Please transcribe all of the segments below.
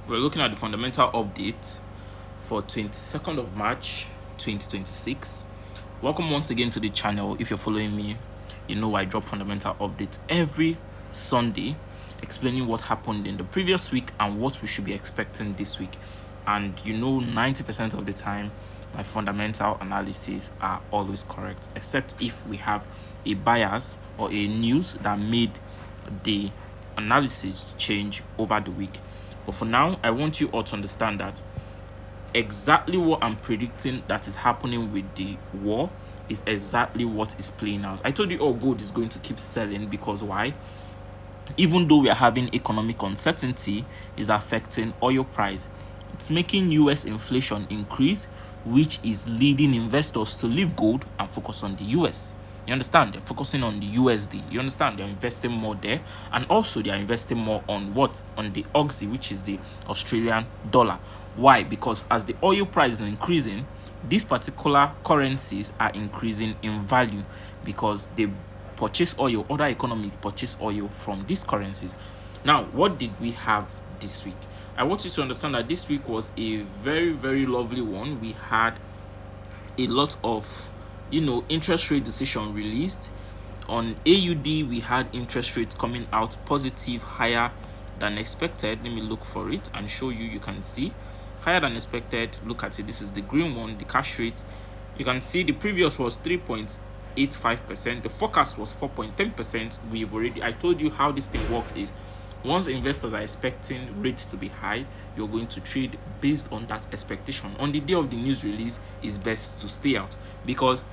We're looking at the fundamental update for 22nd of March 2026. Welcome once again to the channel. If you're following me, you know I drop fundamental updates every Sunday explaining what happened in the previous week and what we should be expecting this week. And 90% of the time my fundamental analyses are always correct, except if we have a bias or a news that made the analysis change over the week. But for now, I want you all to understand that exactly what I'm predicting that is happening with the war is exactly what is playing out. I told you all gold is going to keep selling because why? Even though we are having economic uncertainty, is affecting oil price. It's making US inflation increase, which is leading investors to leave gold and focus on the US. You understand? They're focusing on the USD. You understand? They're investing more there. And also they are investing more on what? On the Aussie, which is the Australian dollar. Why? Because as the oil price is increasing, these particular currencies are increasing in value because they purchase oil, other economies purchase oil from these currencies. Now, what did we have this week? I want you to understand that this week was a very, very lovely one. We had a lot of interest rate decision released. On AUD, we had interest rates coming out positive, higher than expected. Let me look for it and show you. You can see higher than expected. Look at it. This is the green one, the cash rate. You can see the previous was 3.85%. The forecast was 4.10%. I told you how this thing works is once investors are expecting rates to be high, you're going to trade based on that expectation. On the day of the news release, it's best to stay out because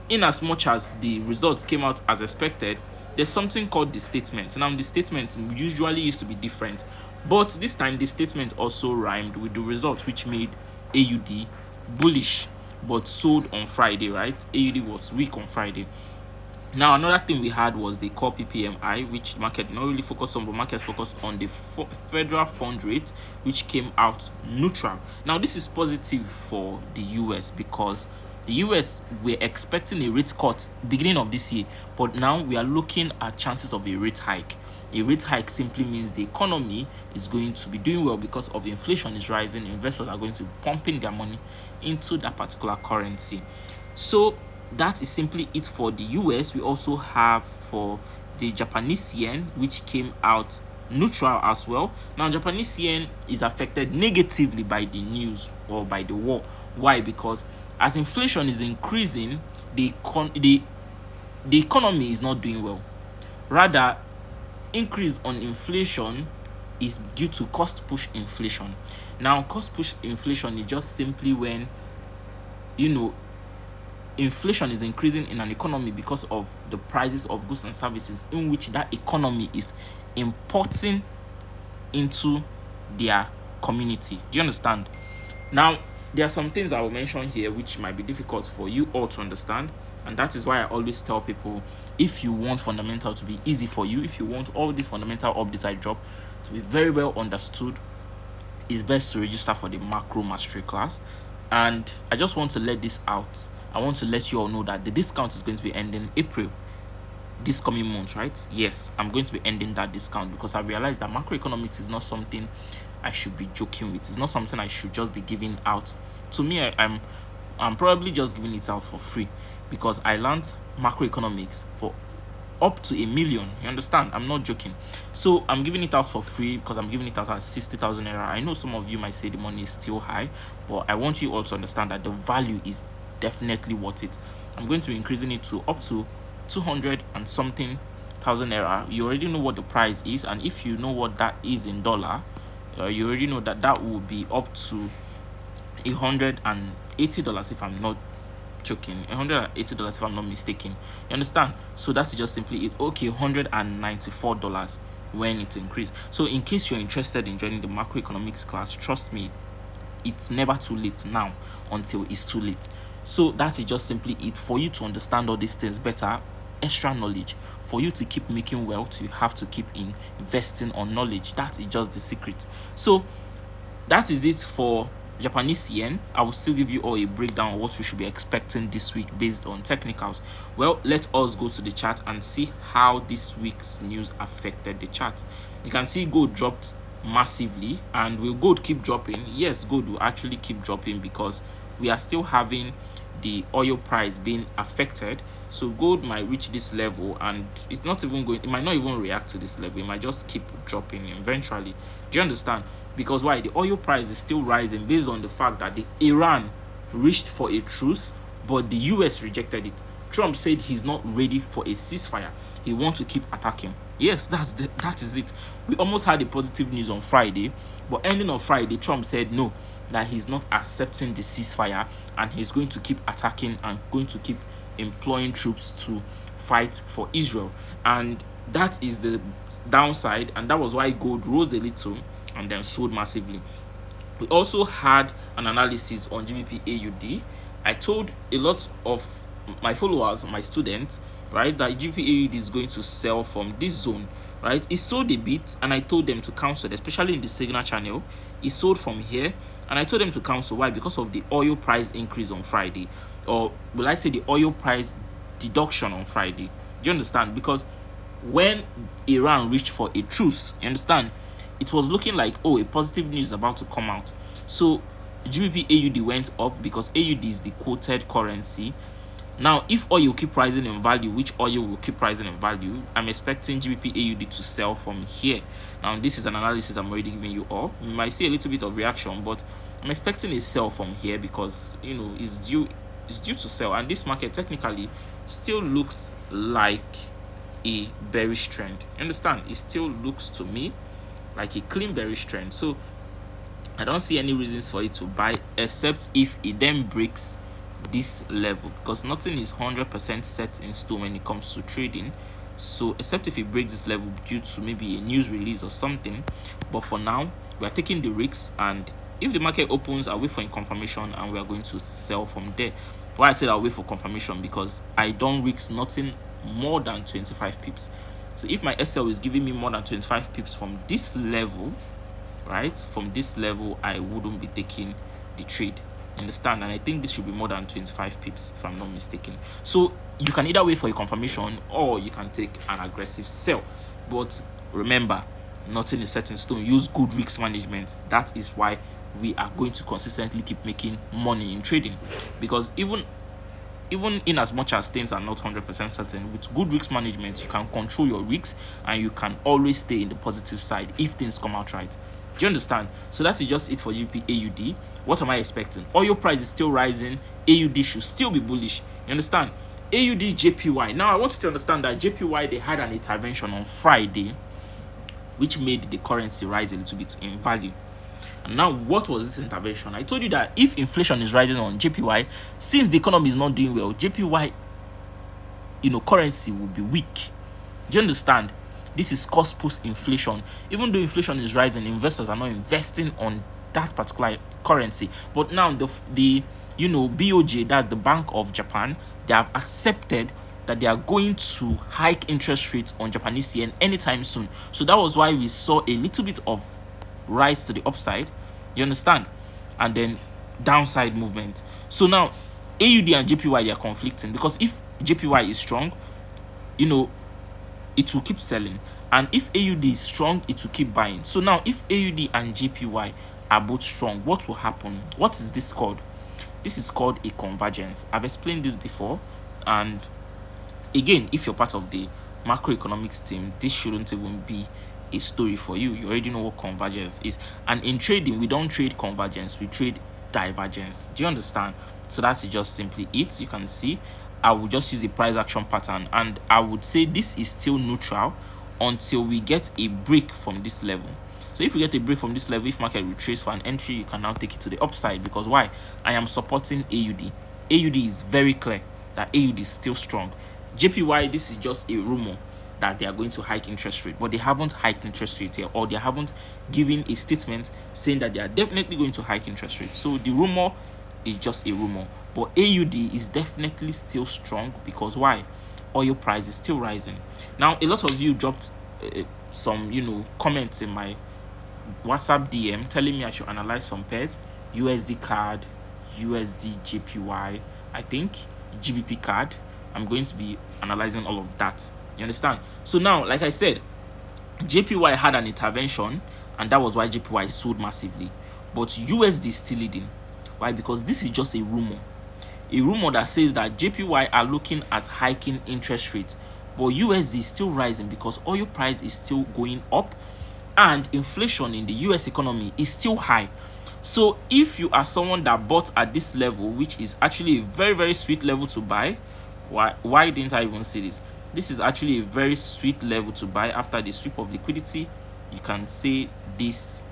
in as much as the results came out as expected, there's something called the statement. Now, the statement usually used to be different, but this time the statement also rhymed with the results, which made AUD bullish but sold on Friday, right? AUD was weak on Friday. Now, another thing we had was the core PPMI, which market did not really focus on, but markets focused on the federal fund rate, which came out neutral. Now, this is positive for the US because the US were expecting a rate cut beginning of this year, but now we are looking at chances of a rate hike. A rate hike simply means the economy is going to be doing well because of inflation is rising. Investors are going to be pumping their money into that particular currency. So that is simply it for the US. We also have for the Japanese yen, which came out neutral as well. Now, Japanese yen is affected negatively by the news or by the war. Why? Because as inflation is increasing, the economy is not doing well. Rather, increase on inflation is due to cost push inflation. Now, cost push inflation is just simply when inflation is increasing in an economy because of the prices of goods and services in which that economy is importing into their community. Do you understand? Now, there are some things I will mention here which might be difficult for you all to understand, and that is why I always tell people, if you want fundamental to be easy for you, if you want all these fundamental updates I drop to be very well understood, it's best to register for the macro mastery class. And I just want to let this out. I want to let you all know that the discount is going to be ending April, this coming month, right? Yes, I'm going to be ending that discount because I realized that macroeconomics is not something I should be joking with. It's not something I should just be giving out. To me, I'm probably just giving it out for free because I learned macroeconomics for up to 1 million. You understand? I'm not joking. So I'm giving it out for free because I'm giving it out at 60,000 naira. I know some of you might say the money is still high, but I want you all to understand that the value is definitely worth it. I'm going to be increasing it to up to 200 and something thousand naira. You already know what the price is, and if you know what that is in dollar, you already know that that will be up to $180 if I'm not joking. $180 if I'm not mistaken. You understand? So that's just simply it. Okay, $194 when it increased. So in case you're interested in joining the macroeconomics class, trust me, it's never too late now until it's too late. So that is just simply it. For you to understand all these things better, extra knowledge. For you to keep making wealth, you have to keep investing on knowledge. That is just the secret. So that is it for Japanese yen. I will still give you all a breakdown of what we should be expecting this week based on technicals. Well, let us go to the chart and see how this week's news affected the chart. You can see gold dropped massively. And will gold keep dropping? Yes, gold will actually keep dropping because we are still having the oil price being affected. So gold might reach this level and it's not even going, it might not even react to this level, it might just keep dropping eventually. Do you understand? Because why? The oil price is still rising based on the fact that the Iran reached for a truce, but the US rejected it. Trump said he's not ready for a ceasefire. He wants to keep attacking. Yes, that is it. We almost had a positive news on Friday, but ending of Friday, Trump said no, that he's not accepting the ceasefire and he's going to keep attacking and going to keep employing troops to fight for Israel. And that is the downside, and that was why gold rose a little and then sold massively. We also had an analysis on GBP AUD. I told a lot of my followers, my students, right, that GBP AUD is going to sell from this zone, right? It sold a bit and I told them to cancel, especially in the signal channel. It sold from here and I told them to cancel. Why? Because of the oil price increase on Friday, or will I say the oil price deduction on Friday. Do you understand? Because when Iran reached for a truce, you understand, it was looking like, oh, a positive news is about to come out. So GBP AUD went up because AUD is the quoted currency. Now, if oil keep rising in value, which oil will keep rising in value, I'm expecting GBP AUD to sell from here. Now, this is an analysis I'm already giving you all. You might see a little bit of reaction, but I'm expecting a sell from here because, you know, it's due to sell. And this market technically still looks like a bearish trend. You understand? It still looks to me like a clean bearish trend. So I don't see any reasons for it to buy, except if it then breaks this level, because nothing is 100% set in stone when it comes to trading. So except if it breaks this level due to maybe a news release or something, but for now we are taking the risks, and if the market opens, I'll wait for confirmation and we are going to sell from there. Why I said I'll wait for confirmation, because I don't risk nothing more than 25 pips. So if my SL is giving me more than 25 pips from this level, right, from this level, I wouldn't be taking the trade. Understand? And I think this should be more than 25 pips if I'm not mistaken. So you can either wait for a confirmation or you can take an aggressive sell. But remember, nothing is set in stone. Use good risk management. That is why we are going to consistently keep making money in trading, because even in as much as things are not 100% certain, with good risk management you can control your risks and you can always stay in the positive side if things come out right. Do you understand? So that's just it for GBP AUD. What am I expecting? Oil price is still rising. AUD should still be bullish. You understand? AUD JPY. Now I want you to understand that JPY, they had an intervention on Friday which made the currency rise a little bit in value. And now, what was this intervention? I told you that if inflation is rising on JPY, since the economy is not doing well, JPY, currency will be weak. Do you understand? This is cost push inflation. Even though inflation is rising, investors are not investing on that particular currency. But now the BOJ, that's the Bank of Japan, they have accepted that they are going to hike interest rates on Japanese yen anytime soon. So that was why we saw a little bit of rise to the upside. You understand? And then downside movement. So now AUD and JPY, they are conflicting, because if JPY is strong, it will keep selling, and if AUD is strong, it will keep buying. So now if AUD and JPY are both strong, what will happen? What is this called? This is called a convergence. I've explained this before, and again, if you're part of the macroeconomics team, this shouldn't even be a story for you. You already know what convergence is. And in trading, we don't trade convergence, we trade divergence. Do you understand? So that's just simply it. You can see I will just use a price action pattern, and I would say this is still neutral until we get a break from this level. So if we get a break from this level, if market retraces for an entry, you can now take it to the upside. Because why? I am supporting AUD. AUD is very clear that AUD is still strong. JPY, this is just a rumor that they are going to hike interest rate, but they haven't hiked interest rate here, or they haven't given a statement saying that they are definitely going to hike interest rate. So the rumor is just a rumor, but AUD is definitely still strong. Because why? Oil price is still rising. Now a lot of you dropped some comments in my WhatsApp DM telling me I should analyze some pairs: USD card, USD JPY, I think GBP card. I'm going to be analyzing all of that. You understand? So now, like I said, JPY had an intervention and that was why JPY sold massively. But USD is still leading. Why? Because this is just a rumor that says that JPY are looking at hiking interest rates, but USD is still rising because oil price is still going up and inflation in the US economy is still high. So if you are someone that bought at this level, which is actually a very, very sweet level to buy, why didn't I even see this? This is actually a very sweet level to buy after the sweep of liquidity. You can say this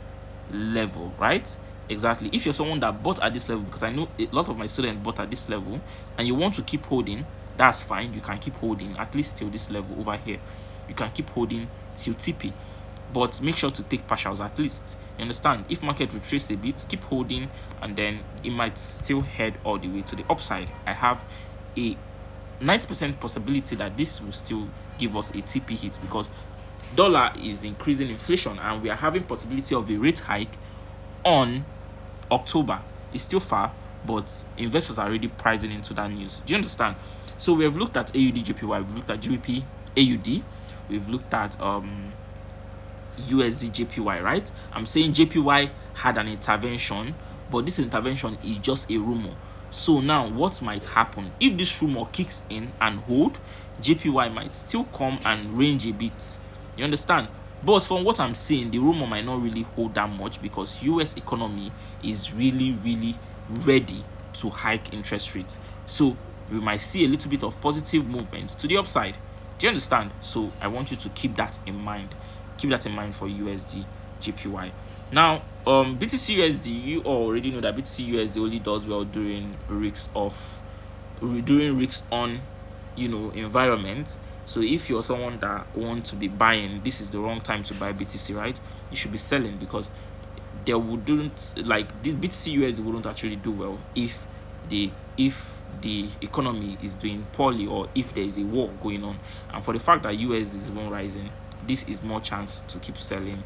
level, right? Exactly. If you're someone that bought at this level, because I know a lot of my students bought at this level, and you want to keep holding, that's fine. You can keep holding at least till this level over here. You can keep holding till TP, but make sure to take partials at least. You understand? If market retraces a bit, keep holding, and then it might still head all the way to the upside. I have a 90% possibility that this will still give us a TP hit because dollar is increasing inflation and we are having possibility of a rate hike on October. It's still far, but investors are already pricing into that news. Do you understand? So we have looked at AUD JPY, we've looked at GBP AUD, we've looked at USD JPY, right? I'm saying JPY had an intervention, but this intervention is just a rumor. So now what might happen if this rumor kicks in and hold? JPY might still come and range a bit. You understand? But from what I'm seeing, the rumor might not really hold that much because US economy is really, really ready to hike interest rates. So we might see a little bit of positive movements to the upside. Do you understand? So I want you to keep that in mind. Keep that in mind for USD JPY. Now, BTC USD, you already know that BTC USD only does well during risks on, environment. So if you're someone that wants to be buying, this is the wrong time to buy BTC, right? You should be selling because there wouldn't, like, this BTC USD wouldn't actually do well if the economy is doing poorly or if there is a war going on. And for the fact that USD is even rising, this is more chance to keep selling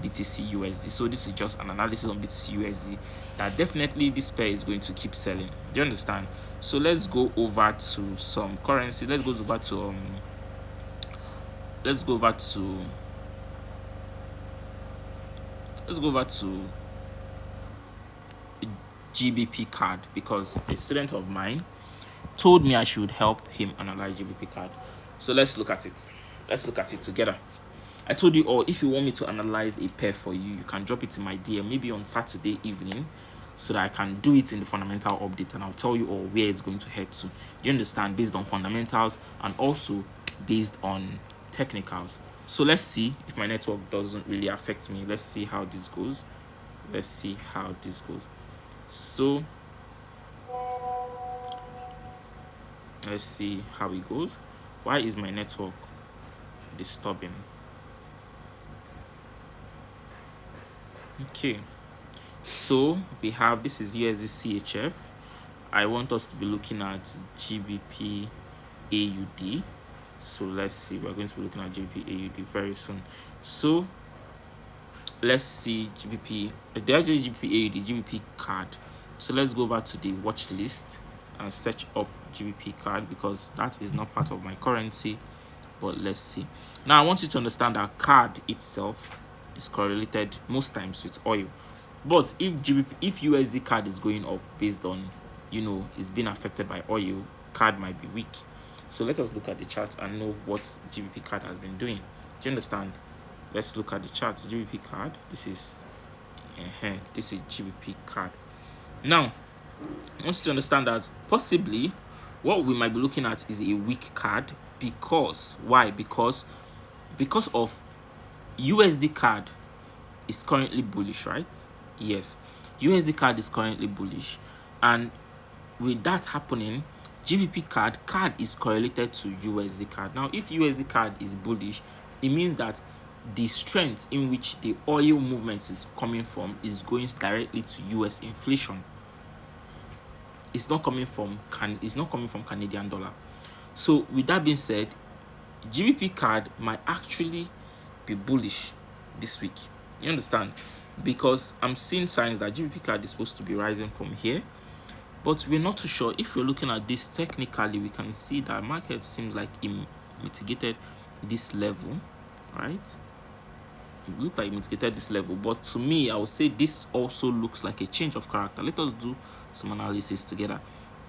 BTC USD. So this is just an analysis on BTC USD that definitely this pair is going to keep selling. Do you understand? So let's go over to some currency. Let's go over to GBP card because a student of mine told me I should help him analyze GBP card. So let's look at it. Let's look at it together. I told you all, if you want me to analyze a pair for you, you can drop it in my DM maybe on Saturday evening so that I can do it in the fundamental update and I'll tell you all where it's going to head to. Do you understand? Based on fundamentals and also based on technicals. So let's see if my network doesn't really affect me. Let's see how this goes. So let's see how it goes. Why is my network disturbing? Okay, so we have, this is USD CHF. I want us to be looking at GBP AUD. So let's see, we're going to be looking at GBP AUD very soon. So let's see GBP, there's a GBP AUD GBP card. So let's go over to the watch list and search up GBP card because that is not part of my currency. But let's see. Now I want you to understand that card itself is correlated most times with oil. But if USD card is going up based on, it's being affected by oil, card might be weak. So let us look at the chart and know what GBP card has been doing. Do you understand? Let's look at the chart. GBP card. This is GBP card. Now, I want you to understand that possibly what we might be looking at is a weak card because why? Because of USD card is currently bullish, right? Yes, USD card is currently bullish, and with that happening, GBP card is correlated to USD card. Now, if USD card is bullish, it means that the strength in which the oil movement is coming from is going directly to US inflation. It's not coming from Canadian dollar. So with that being said, GBP card might actually be bullish this week. You understand? Because I'm seeing signs that GBP card is supposed to be rising from here, but we're not too sure. If we're looking at this technically, we can see that market seems like it mitigated this level, right? look like mitigated this level, but to me I would say this also looks like a change of character. Let us do some analysis together.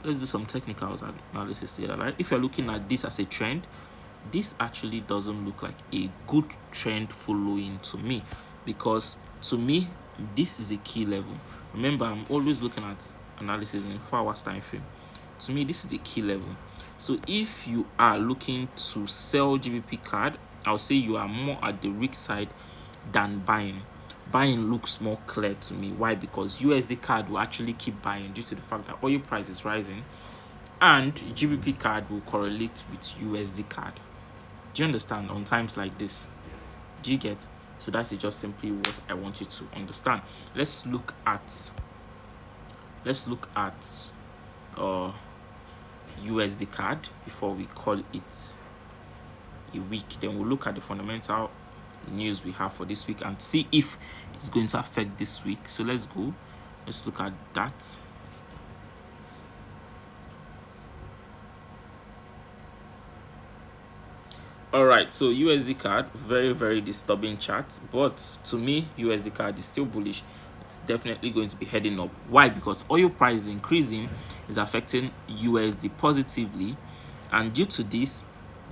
Let's do some technical analysis together, right? If you're looking at this as a trend, this actually doesn't look like a good trend following to me, because to me this is a key level. Remember, I'm always looking at analysis in 4 hours time frame. To me, this is the key level. So if you are looking to sell GBP card, I'll say you are more at the risk side than buying. Buying looks more clear to me. Why? Because USD card will actually keep buying due to the fact that oil price is rising, and GBP card will correlate with USD card. Do you understand? On times like this, do you get? So that's just simply what I want you to understand. Let's look at USD card before we call it a week. Then we'll look at the fundamental news we have for this week and see if it's going to affect this week. So let's look at that. All right, so USD card, very disturbing chart, but to me USD card is still bullish. It's definitely going to be heading up. Why? Because oil price increasing is affecting USD positively, and due to this,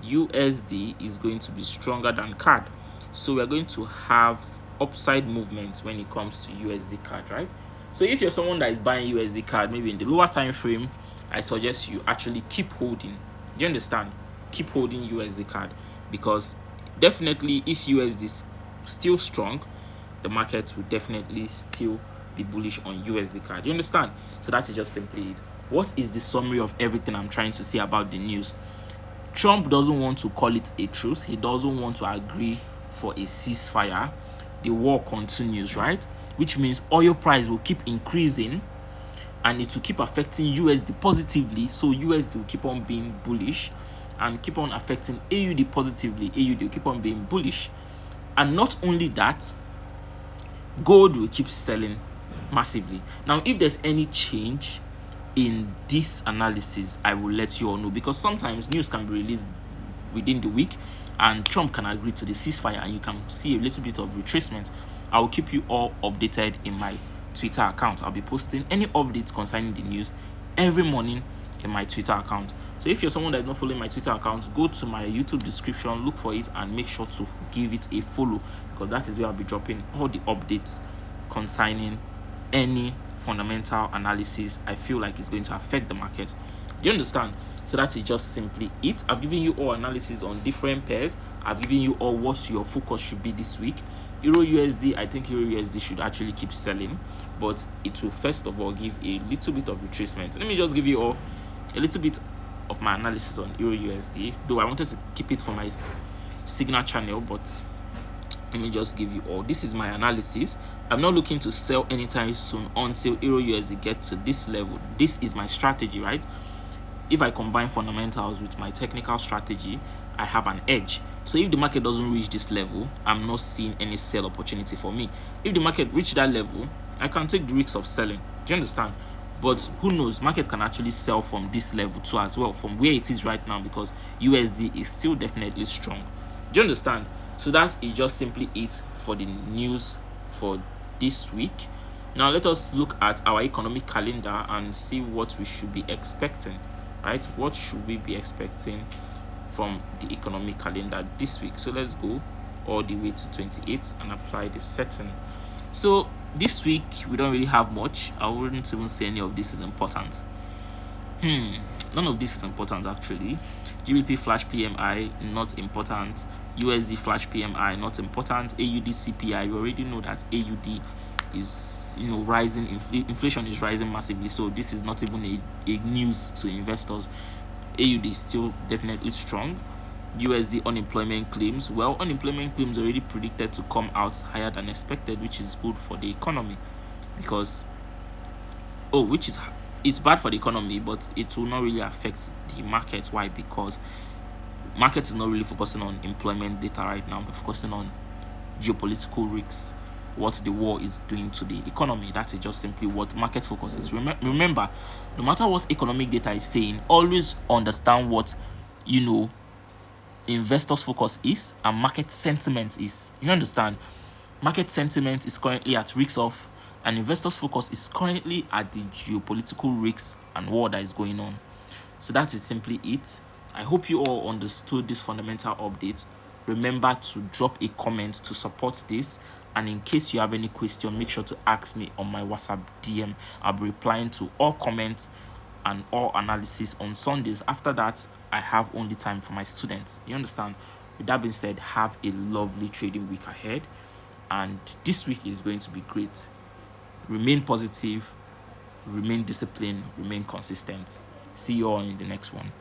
USD is going to be stronger than card. So we're going to have upside movement when it comes to USD card, right? So if you're someone that is buying USD card, maybe in the lower time frame, I suggest you actually keep holding. Do you understand? Keep holding USD card, because definitely if USD is still strong, the market will definitely still be bullish on USD card. You understand? So that's just simply it. What is the summary of everything I'm trying to say about the news? Trump doesn't want to call it a truce. He doesn't want to agree for a ceasefire. The war continues, right? Which means oil price will keep increasing and it will keep affecting USD positively. So USD will keep on being bullish and keep on affecting AUD positively. AUD will keep on being bullish. And not only that, gold will keep selling massively. Now, if there's any change in this analysis, I will let you all know, because sometimes news can be released within the week and Trump can agree to the ceasefire and you can see a little bit of retracement. I will keep you all updated in my Twitter account. I'll be posting any updates concerning the news every morning in my Twitter account. So if you're someone that is not following my Twitter account, go to my YouTube description, look for it and make sure to give it a follow, because that is where I'll be dropping all the updates concerning any fundamental analysis I feel like is going to affect the market. Do you understand? So that's just simply it. I've given you all analysis on different pairs. I've given you all what your focus should be this week. Euro USD, I think Euro USD should actually keep selling, but it will first of all give a little bit of retracement. Let me just give you all a little bit of my analysis on Euro USD, though I wanted to keep it for my signal channel, but let me just give you all. This is my analysis. I'm not looking to sell anytime soon until Euro USD get to this level. This is my strategy, right? If I combine fundamentals with my technical strategy, I have an edge. So if the market doesn't reach this level, I'm not seeing any sell opportunity for me. If the market reach that level, I can take the risks of selling. Do you understand? But who knows, market can actually sell from this level too as well, from where it is right now, because USD is still definitely strong. Do you understand? So that is just simply it for the news for this week. Now let us look at our economic calendar and see what we should be expecting, right? What should we be expecting from the economic calendar this week? So let's go all the way to 28 and apply the setting. So this week we don't really have much. I wouldn't even say any of this is important. None of this is important actually. GBP flash PMI not important. USD flash PMI not important. AUD CPI, we already know that AUD is rising. Inflation is rising massively, so this is not even a news to investors. AUD is still definitely strong. USD unemployment claims, well, unemployment claims already predicted to come out higher than expected, which is good for the economy, because it's bad for the economy, but it will not really affect the market. Why? Because market is not really focusing on employment data right now. They're focusing on geopolitical risks, what the war is doing to the economy. That is just simply what market focus is. Remember, no matter what economic data is saying, always understand what investors focus is and market sentiment is. You understand? Market sentiment is currently at risk off, and investors' focus is currently at the geopolitical risks and war that is going on. So that is simply it. I hope you all understood this fundamental update. Remember to drop a comment to support this, and in case you have any question, make sure to ask me on my WhatsApp DM. I'll be replying to all comments and all analysis on Sundays. After that, I have only time for my students. You understand? With that being said, have a lovely trading week ahead, and this week is going to be great. Remain positive, remain disciplined, remain consistent. See you all in the next one.